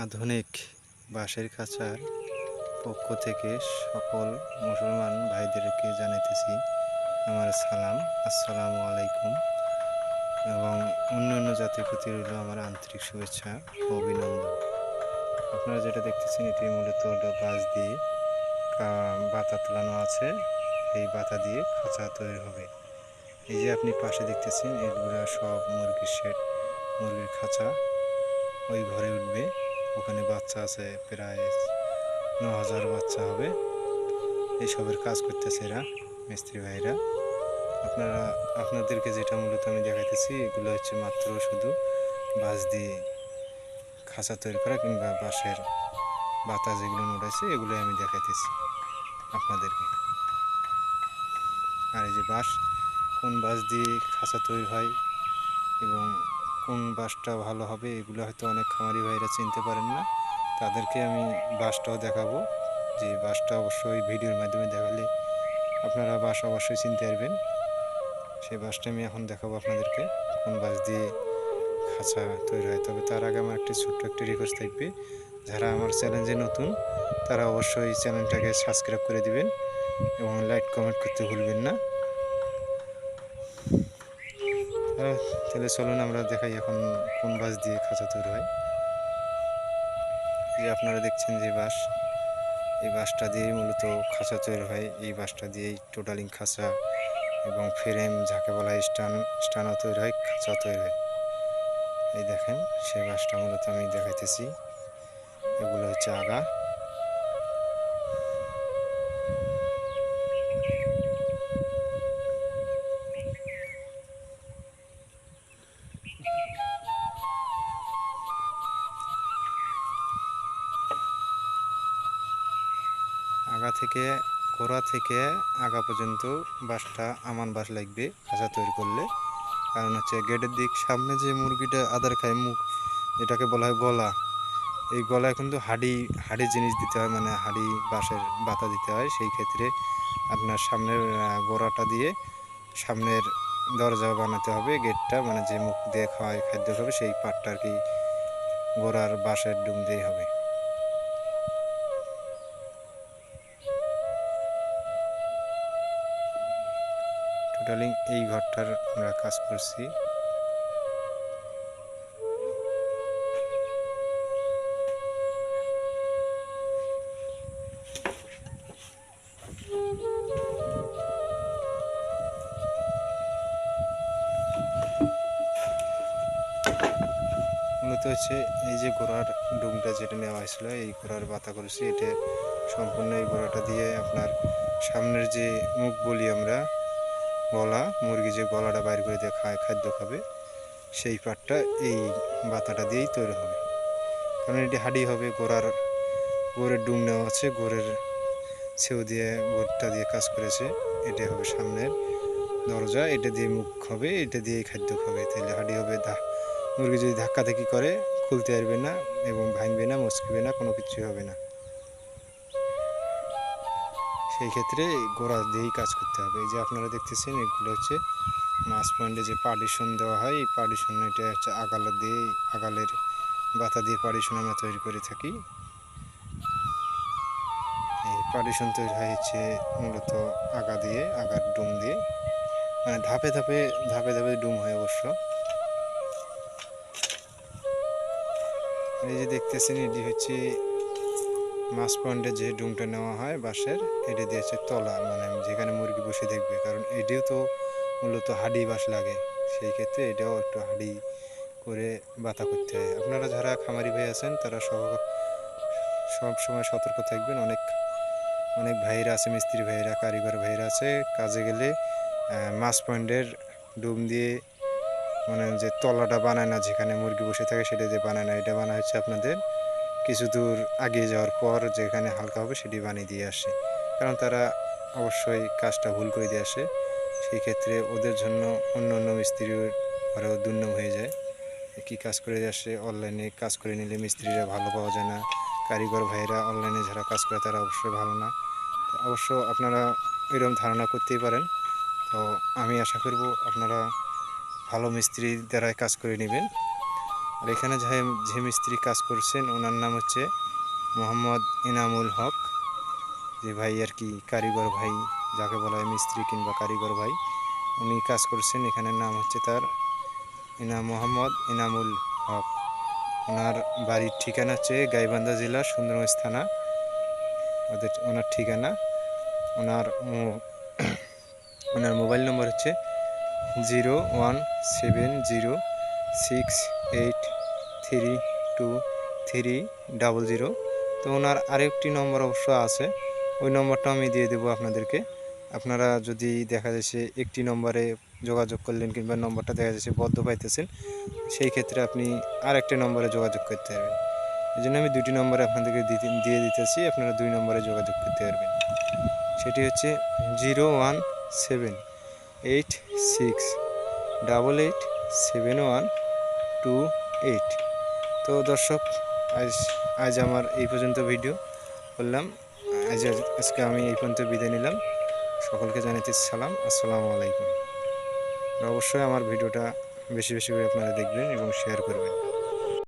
আধুনিক বাঁশের খাঁচার পক্ষ থেকে সকল মুসলমান ভাইদেরকে জানাইতেছি আমার সালাম, আসসালামু আলাইকুম। এবং অন্যান্য জাতির প্রতি রইল আমার আন্তরিক শুভেচ্ছা ও অভিনন্দন। আপনারা যেটা দেখতেছেন এটি মূলত বাঁশ দিয়ে বাতা তোলানো আছে। এই বাতা দিয়ে খাঁচা তৈরি হবে। এই যে আপনি পাশে দেখতেছেন এগুলো সব মুরগির শেড, মুরগির খাঁচা। ওই ঘরে উঠবে, ওখানে বাচ্চা আছে প্রায় ৯,০০০ বাচ্চা হবে। এইসবের কাজ করতেছে এরা মিস্ত্রি ভাইরা। আপনাদেরকে যেটা মূলত আমি দেখাইতেছি এগুলো হচ্ছে মাত্র শুধু বাঁশ দিয়ে খাঁচা তৈরি করা কিংবা বাঁশের বাতা যেগুলো উঠাইছে এগুলো আমি দেখাইতেছি আপনাদেরকে। আর এই যে বাঁশ, কোন বাঁশ দিয়ে খাঁচা তৈরি হয় এবং কোন বাঁশটা ভালো হবে এগুলো হয়তো অনেক খামারি ভাইরা চিনতে পারেন না। তাদেরকে আমি বাঁশটাও দেখাবো, যে বাঁশটা অবশ্যই ভিডিওর মাধ্যমে দেখালে আপনারা বাঁশ অবশ্যই চিনতে পারবেন। সেই বাঁশটা আমি এখন দেখাবো আপনাদেরকে কোন বাঁশ দিয়ে খাঁচা তৈরি হয়। তবে তার আগে আমার ছোট্ট একটি রিকোয়েস্ট থাকবে, যারা আমার চ্যানেলে নতুন তারা অবশ্যই চ্যানেলটাকে সাবস্ক্রাইব করে দিবেন এবং লাইক কমেন্ট করতে ভুলবেন না। তাহলে চলুন আমরা দেখাই এখন কোন বাঁশ দিয়ে খাঁচা তৈরি হয়। এই আপনারা দেখছেন যে বাঁশ, এই বাঁশটা দিয়েই মূলত খাঁচা তৈরি হয়। এই বাঁশটা দিয়েই টোটালিং খাঁচা এবং ফ্রেম যাকে বলা হয় স্টানও তৈরি হয়, খাঁচা তৈরি হয়। এই দেখেন সেই বাঁশটা মূলত আমি দেখাইতেছি। এগুলো হচ্ছে আগা। আগা থেকে গোড়া থেকে আগা পর্যন্ত বাঁশটা আমান বাঁশ লাগবে খাঁচা তৈরি করলে। কারণ হচ্ছে গেটের দিক সামনে যে মুরগিটা আদার খায়, মুখ যেটাকে বলা হয় গলা, এই গলায় কিন্তু হাড়ি হাড়ি জিনিস দিতে হয়, মানে হাড়ি বাঁশের বাতা দিতে হয়। সেই ক্ষেত্রে আপনার সামনের গোড়াটা দিয়ে সামনের দরজা বানাতে হবে, গেটটা মানে যে মুখ দিয়ে খাওয়ায় খাদ্য খাবে সেই পাটটা আর কি গোড়ার বাঁশের ডুম দিয়ে হবে। টোটালি এই ঘরটার আমরা কাজ করছি। মূলত হচ্ছে এই যে গোড়ার ডুমটা যেটা নেওয়া হয়েছিল, এই গোড়ার বাতা করেছি, এটা সম্পূর্ণ এই গোড়াটা দিয়ে আপনার সামনের যে মুখ বলি আমরা, গলা, মুরগি যে গলাটা বাইর করে দিয়ে খায় খাদ্য খাবে সেই পাটটা এই বাতাটা দিয়েই তৈরি হবে। কারণ এটি হাঁড়ি হবে, গোড়ের ডুম নেওয়া আছে, গোড়ের ছেউ দিয়ে গোড়টা দিয়ে কাজ করেছে। এটা হবে সামনের দরজা, এটা দিয়ে মুখ হবে, এটা দিয়েই খাদ্য খাবে। তাহলে হাঁড়ি হবে। মুরগি যদি ধাক্কাধাক্কি করে খুলতে পারবে না এবং ভাঙবে না, মচকিবে না, কোনো কিছুই হবে না। সেই ক্ষেত্রে গোড়া দিয়েই কাজ করতে হবে। এই যে আপনারা দেখতেছেন এগুলো হচ্ছে মাছ পয়েন্টে যে পার্টিশন দেওয়া হয়, এই পার্টিশন এটা হচ্ছে আগালা দিয়ে, আগালের বাতা দিয়ে পার্টিশন আমরা তৈরি করে থাকি। এই পার্টিশন তৈরি হয় হচ্ছে মূলত আগা দিয়ে, আগার ডুম দিয়ে, মানে ধাপে ধাপে ধাপে ধাপে ডুম হয় অবশ্য। এই যে দেখতেছেন এটি হচ্ছে মাছ পয়েন্টে যে ডুমটা নেওয়া হয় বাঁশের, এটা দিয়ে হচ্ছে তলা, মানে যেখানে মুরগি বসে দেখবে। কারণ এটিও তো মূলত হাঁড়ি বাঁশ লাগে, সেই ক্ষেত্রে এটাও একটু হাঁড়ি করে বাতা করতে হয়। আপনারা যারা খামারি ভাই আছেন তারা সব সময় সতর্ক থাকবেন। অনেক অনেক ভাইরা আছে, মিস্ত্রি ভাইরা, কারিগর ভাইরা আছে, কাজে গেলে মাছ পয়েন্টের ডুম দিয়ে মানে যে তলাটা বানায় না, যেখানে মুরগি বসে থাকে সেটা দিয়ে বানায় না। এটা বানা হচ্ছে আপনাদের কিছু দূর আগিয়ে যাওয়ার পর যেখানে হালকা হবে সেটি বানিয়ে দিয়ে আসে। কারণ তারা অবশ্যই কাজটা ভুল করে দিয়ে আসে। সেই ক্ষেত্রে ওদের জন্য অন্য অন্য মিস্ত্রির আরও দুর্নাম হয়ে যায়। কী কাজ করে দিয়ে আসে, অনলাইনে কাজ করে নিলে মিস্ত্রিরা ভালো পাওয়া যায় না, কারিগর ভাইরা অনলাইনে যারা কাজ করে তারা অবশ্যই ভালো না। অবশ্য আপনারা এরকম ধারণা করতেই পারেন। তো আমি আশা করব আপনারা ভালো মিস্ত্রি দ্বারাই কাজ করে নেবেন। আর এখানে যে মিস্ত্রি কাজ করছেন ওনার নাম হচ্ছে মোহাম্মদ এনামুল হক, যে ভাই আর কি কারিগর ভাই যাকে বলা হয়, মিস্ত্রি কিংবা কারিগর ভাই, উনি কাজ করছেন। এখানের নাম হচ্ছে তার মোহাম্মদ এনামুল হক। ওনার বাড়ির ঠিকানা হচ্ছে গাইবান্ধা জেলা সুন্দরগঞ্জ থানা, ওনার ঠিকানা। ওনার ওনার মোবাইল নম্বর হচ্ছে 01706832300। তো ওনার আরেকটি নম্বর অবশ্য আছে, ওই নম্বরটা আমি দিয়ে দেবো আপনাদেরকে। আপনারা যদি দেখা যাচ্ছে একটি নম্বরে যোগাযোগ করলেন কিংবা নম্বরটা দেখা যাচ্ছে বদ্ধ পাইতেছেন, সেই ক্ষেত্রে আপনি আরেকটি নম্বরে যোগাযোগ করতে পারবেন। এই জন্য আমি দুটি নম্বরে আপনাদেরকে দিয়ে দিতেছি, আপনারা 2 নম্বরে যোগাযোগ করতে পারবেন। সেটি হচ্ছে 01786887128। তো দর্শক, আজ আমার এই পর্যন্ত ভিডিও করলাম। আজকে আমি এই পর্যন্ত বিদায় নিলাম। সকলকে জানাতে সালাম, আসসালামু আলাইকুম। অবশ্যই আমার ভিডিওটা বেশি বেশি করে আপনারা দেখবেন এবং শেয়ার করবেন।